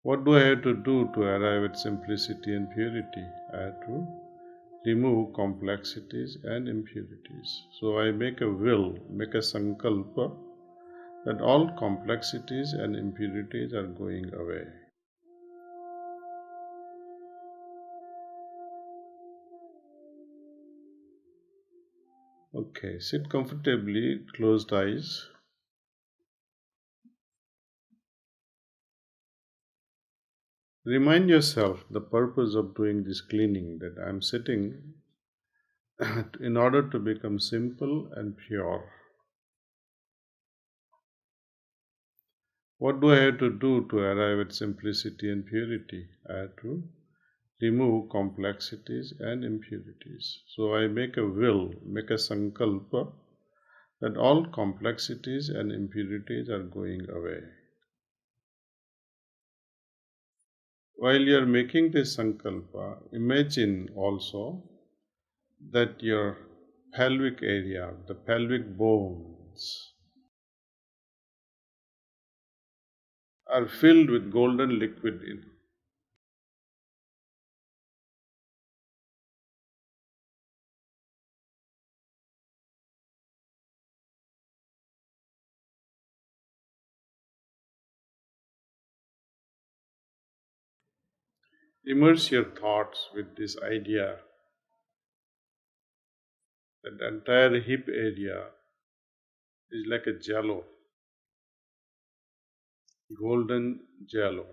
What do I have to do to arrive at simplicity and purity? I have to remove complexities and impurities. So I make a will, make a sankalpa that all complexities and impurities are going away. Okay, sit comfortably, closed eyes. Remind yourself the purpose of doing this cleaning, that I am sitting in order to become simple and pure. What do I have to do to arrive at simplicity and purity? I have to remove complexities and impurities. So I make a will, make a sankalpa that all complexities and impurities are going away. While you are making this sankalpa, imagine also that your pelvic area, the pelvic bones, are filled with golden liquid. Immerse your thoughts with this idea that the entire hip area is like a jello, golden jello.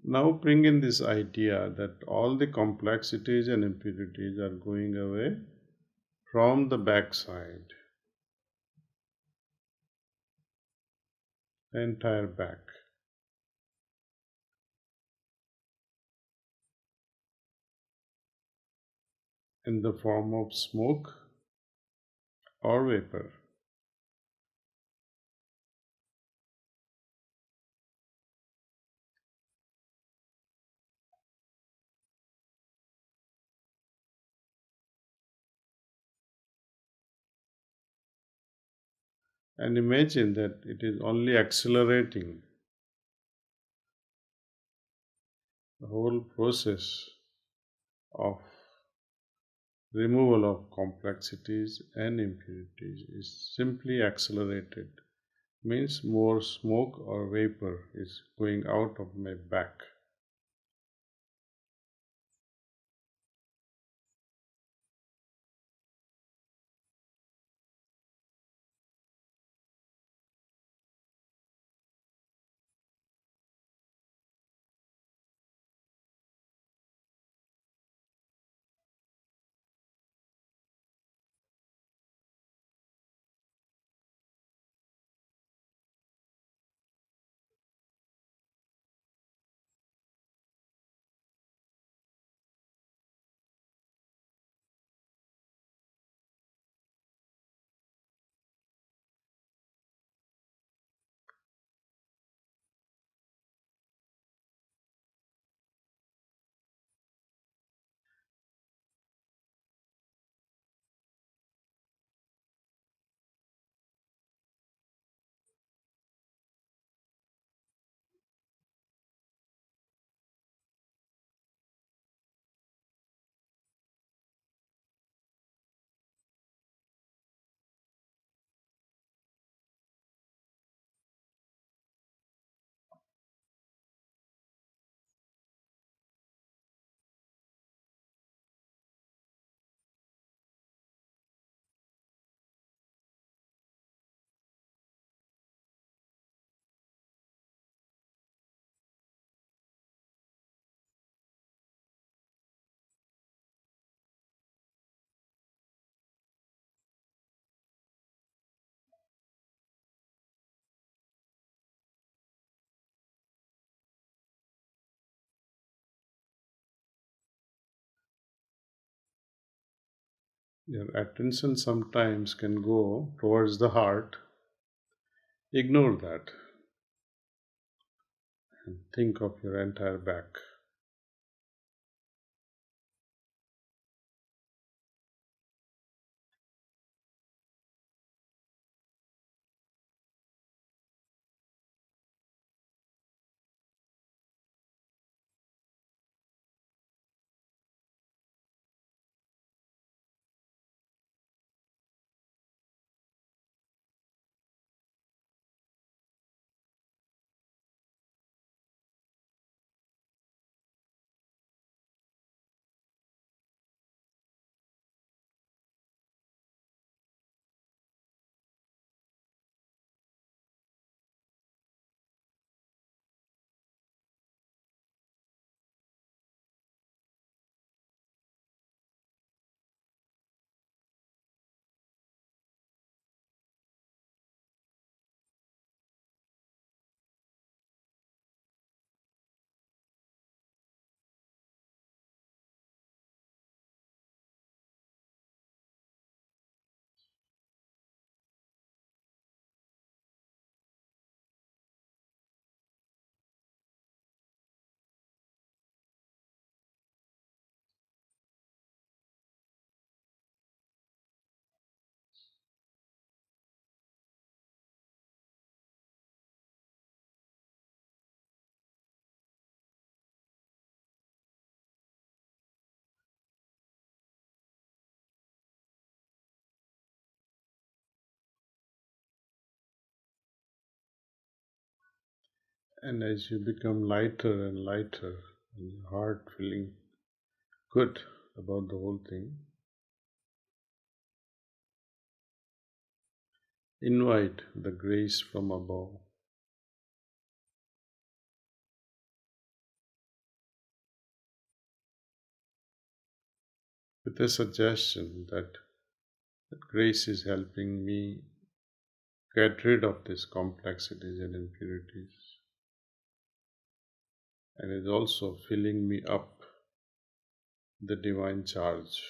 Now bring in this idea that all the complexities and impurities are going away from the backside, the entire back, in the form of smoke or vapor. And imagine that it is only accelerating the whole process of removal of complexities and impurities is simply accelerated. Means more smoke or vapor is going out of my back. Your attention sometimes can go towards the heart. Ignore that and think of your entire back. And as you become lighter and lighter, and your heart feeling good about the whole thing, invite the grace from above with a suggestion that grace is helping me get rid of these complexities and impurities, and is also filling me up the divine charge.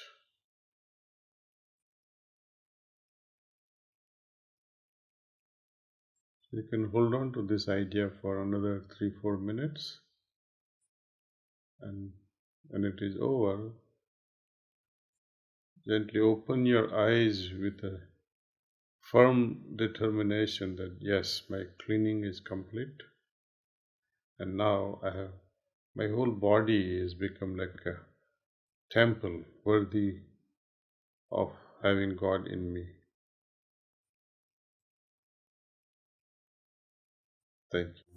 You can hold on to this idea for another 3 4 minutes, and when it is over, gently open your eyes with a firm determination that yes, my cleaning is complete, and now I have my whole body has become like a temple worthy of having God in me. Thank you.